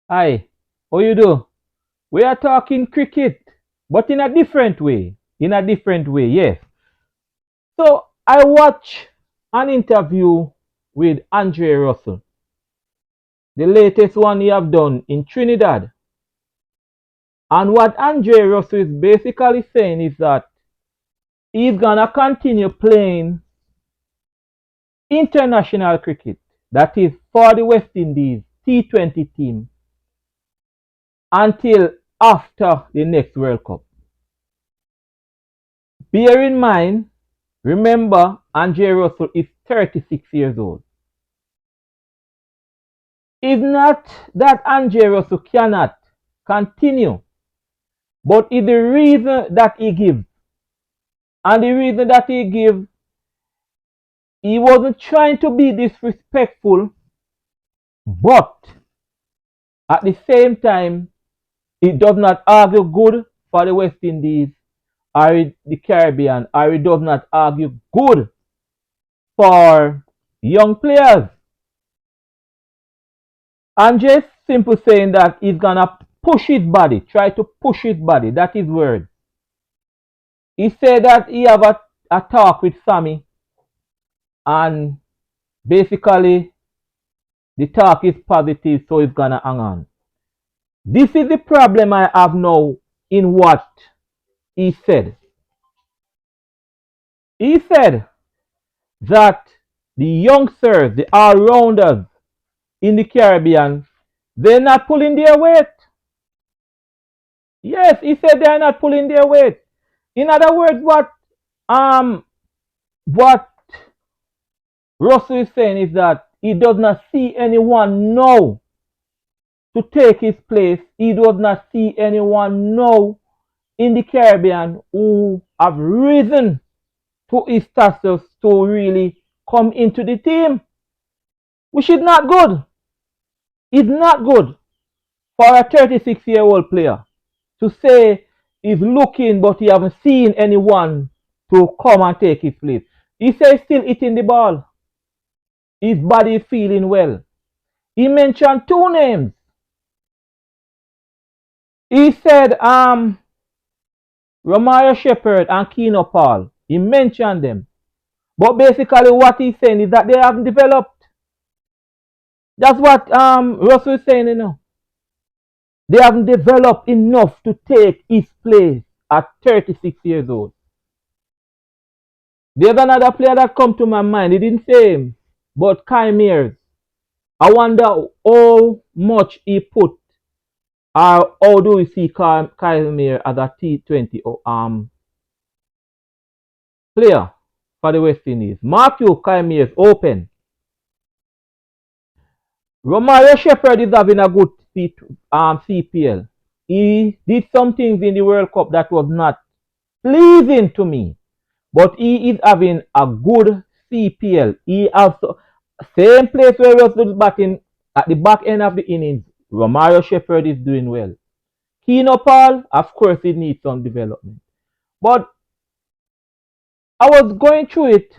Hi, how you do? We are talking cricket, but in a different way. In a different way, yes. So I watched an interview with Andre Russell, the latest one he have done in Trinidad. And what Andre Russell is basically saying is that he's gonna continue playing international cricket, that is for the West Indies T20 team, until after the next World Cup. Bear in mind, remember, Andre Russell is 36 years old. It's not that Andre Russell cannot continue, but it's the reason that he gives. And the reason that he gives, he wasn't trying to be disrespectful, but at the same time, it does not argue good for the West Indies or the Caribbean, or it does not argue good for young players. I'm just simply saying that he's gonna push his body, try to push his body. That is word. He said that he have a talk with Sammy, and basically the talk is positive, so he's gonna hang on. This is the problem I have now in what he said. He said that the youngsters, the all-rounders in the Caribbean, they're not pulling their weight. Yes, he said they're not pulling their weight. In other words, um what Russell is saying is that he does not see anyone now to take his place. He does not see anyone now in the Caribbean who have risen to his status to really come into the team, which is not good. It's not good for a 36-year-old player to say he's looking but he haven't seen anyone to come and take his place. He says still hitting the ball. His body is feeling well. He mentioned two names. He said Romario Shepherd and Keno Paul. He mentioned them. But basically what he's saying is that they haven't developed. That's what Russell is saying, you know. They haven't developed enough to take his place at 36 years old. There's another player that come to my mind. He didn't say him, but Kyle Mears. I wonder how much he put, or how do we see Kyle Mears as a T20 player for the West Indies. Mark you, Kyle Mears, open. Romario Shepherd is having a good CPL. He did some things in the World Cup that was not pleasing to me, but he is having a good CPL. He also same place where he was batting at the back end of the innings. Romario Shepherd is doing well. Keno Paul, of course, he needs some development. But I was going through it,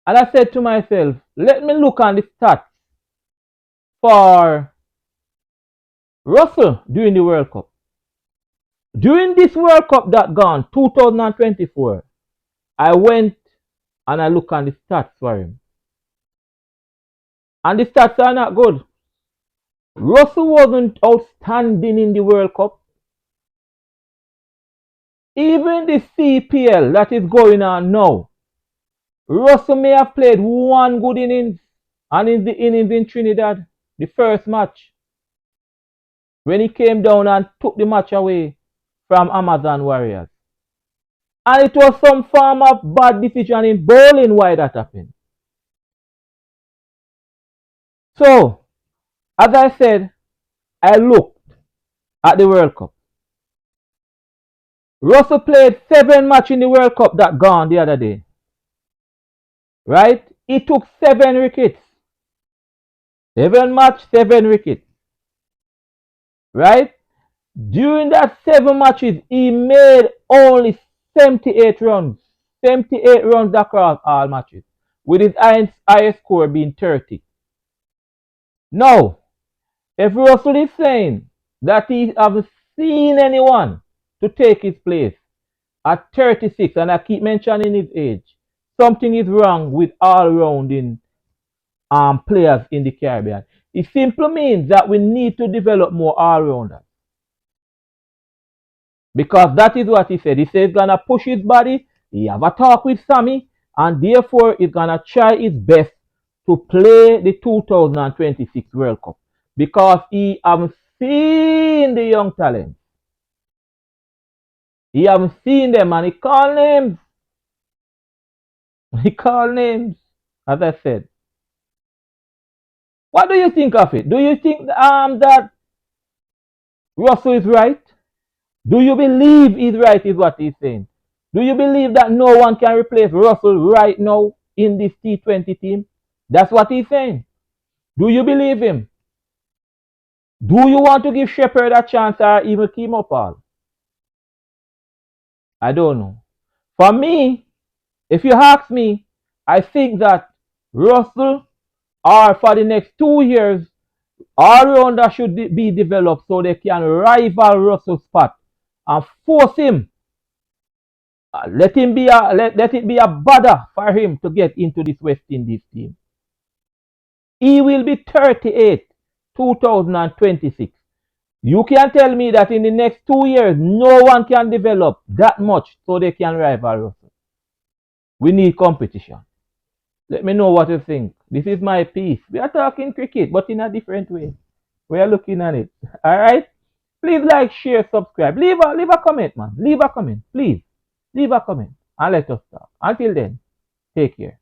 and I said to myself, let me look on the stats for Russell during the World Cup. During this World Cup that gone, 2024, I went and I looked on the stats for him. And the stats are not good. Russell wasn't outstanding in the World Cup. Even the CPL that is going on now, Russell may have played one good innings, and in the innings in Trinidad, the first match, when he came down and took the match away from Amazon Warriors. And it was some form of bad decision in bowling why that happened. So, as I said, I looked at the World Cup. Russell played 7 matches in the World Cup that gone the other day. Right? He took 7 wickets. 7 match, 7 wickets. Right? During that 7 matches, he made only 78 runs. 78 runs across all matches, with his highest score being 30. Now, If Russell is saying that he hasn't seen anyone to take his place at 36, and I keep mentioning his age, something is wrong with all rounding players in the Caribbean. It simply means that we need to develop more all rounders. Because that is what he said. He said he's gonna push his body. He have a talk with Sammy, and therefore he's gonna try his best to play the 2026 World Cup because he haven't seen the young talent. He haven't seen them, and he call names. He call names, as I said. What do you think of it? Do you think that Russell is right? Do you believe he's right? Is what he's saying. Do you believe that no one can replace Russell right now in this T20 team? That's what he's saying. Do you believe him? Do you want to give Shepard a chance or even Kim up all? I don't know. For me, if you ask me, I think that Russell or for the next 2 years, all rounder should be developed so they can rival Russell's spot and force him. Let him be let it be a bother for him to get into this West Indies team. He will be 38, 2026. You can tell me that in the next 2 years, no one can develop that much so they can rival Russell. We need competition. Let me know what you think. This is my piece. We are talking cricket, but in a different way. We are looking at it. All right? Please like, share, subscribe. Leave a comment, man. Leave a comment. Please. Leave a comment and let us talk. Until then, take care.